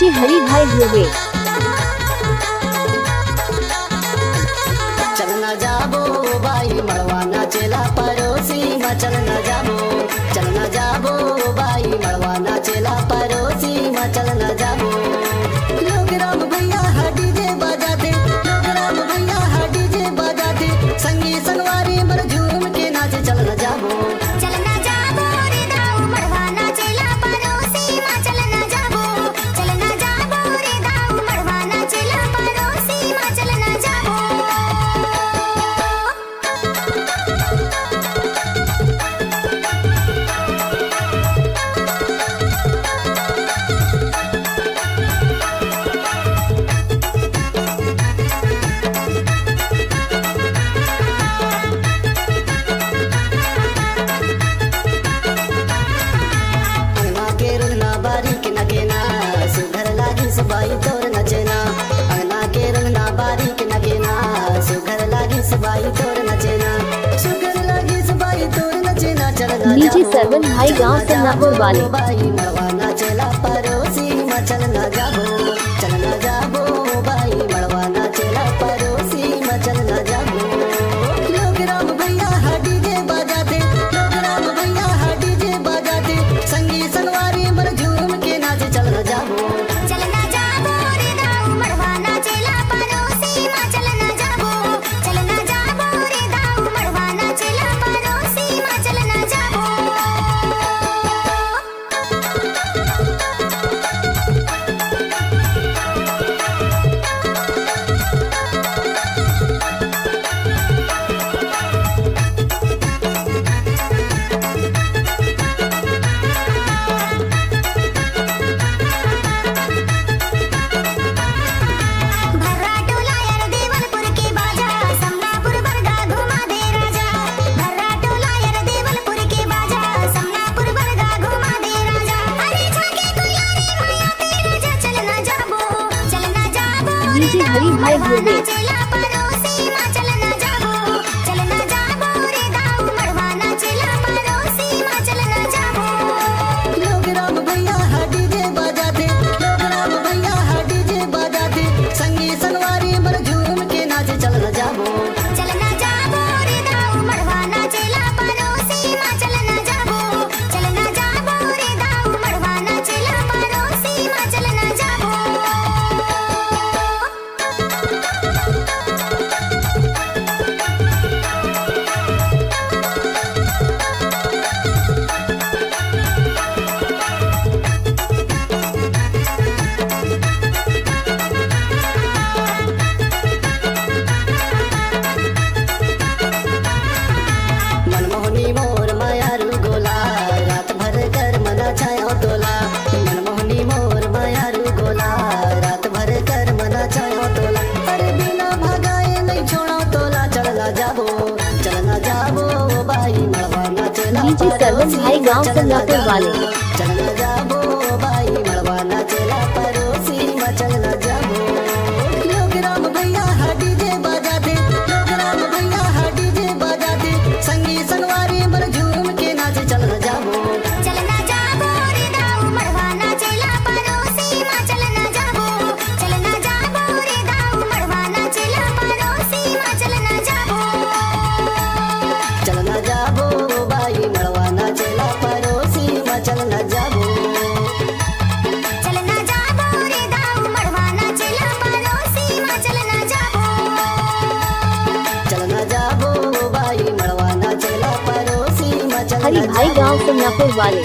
DJ हरी भाई हुए। चल न जाबो बाई मड़वा नाचेला पड़ोसी में चल न जाबो बाई मड़वा नाचेला पड़ोसी में चल न जाबो। लोग राम भैया हा डीजे बजा दे, लोग राम भैया हा डीजे बजा दे, संगी संगवारी मर झूम के नाचे चल न जाबो। चल न जाबो रे दाऊ मड़वा नाचेला पड़ोसी में चल न जाबो। चल न जाबो रे दाऊ मड़वा नाचेला पड़ोसी में चल न जाबो। बाई तोर नचना अंगना के रंगना बारीक नगेना, सुघर लागी सबाई तोर नचना, सुघर लागी सबाई तोर नचना। चल न डीजे सरवन भाई गांव सन्नापुर वाले। बाई मड़वा नाचेला पड़ोसी में चल न जाबो, चल न जाबो बाई मड़वा नाचेला पड़ोसी में चल न जाबो। लोग राम भैया हा डीजे बजा दे, लोग राम भैया हा डीजे बजा दे, संगी संगवारी मर झूम के नाचे चल न जाबो। चल न जाबो रे दाऊ मड़वा नाचेला पड़ोसी में चल न जाबो। चल न जाबो रे दाऊ मड़वा नाचेला पड़ोसी में चल न जाबो। भर्रा टोला यार देवलपुर के बाजा, समनापुर बरगा घुमा दे राजा। भर्रा टोला यार देवलपुर के बाजा, समनापुर बरगा घुमा दे राजा। अरे झांके को यारी माया ते राजा चल न जाबो, चल न जाबो डीजे हरी भाई हुए। नाचेला पड़ोसी में चल न जाबो। चल न जाबो रे दाऊ मड़वा नाचेला पड़ोसी में चल न जाबो। लोग राम भैया हा डीजे बजा दे, लोग राम भैया हा डीजे बजा दे, संगी संगवारी मर झूम के नाचे चल न जाबो। चल न जाबो रे दाऊ मड़वा नाचेला पड़ोसी में चल न जाबो। चल न जाबो रे दाऊ मड़वा नाचेला पड़ोसी में चल न जाबो। मनमोहनी मोर मायारू गोला, रात भर कर मना छायो तोला। मनमोहनी मोर मायारू गोला, रात भर कर मना छायो तोला। अरे बिना भगाए नहीं छोड़ो तोला, चल न जाबो, चल न जाबो बाई मड़वा नाचेला डीजे सरवन भाई गांव चल न सन्नापुर जाबो, वाले। चल न जाबो बाई मड़वा नाचेला पड़ोसी में चल न जाबो। लोग राम भैया हा डीजे बजा दे, लोग राम भैया हा डीजे बजा दे, संगी संगवारी मर झूम के नाचे चल न जाबो। चल न जाबो रे दाऊ मड़वा नाचेला पड़ोसी में चल न जाबो। चल न जाबो रे दाऊ मड़वा नाचेला पड़ोसी में चल न जाबो। चल न जाबो बाई मड़वा नाचेला पड़ोसी में चल न जाबो। चल न जाबो रे दाऊ मड़वा नाचेला पड़ोसी में चल न जाबो। चल न जाबो बाई मड़वा नाचेला पड़ोसी में चल हरी न भाई जाबो। गांव सन्नापुर वाले।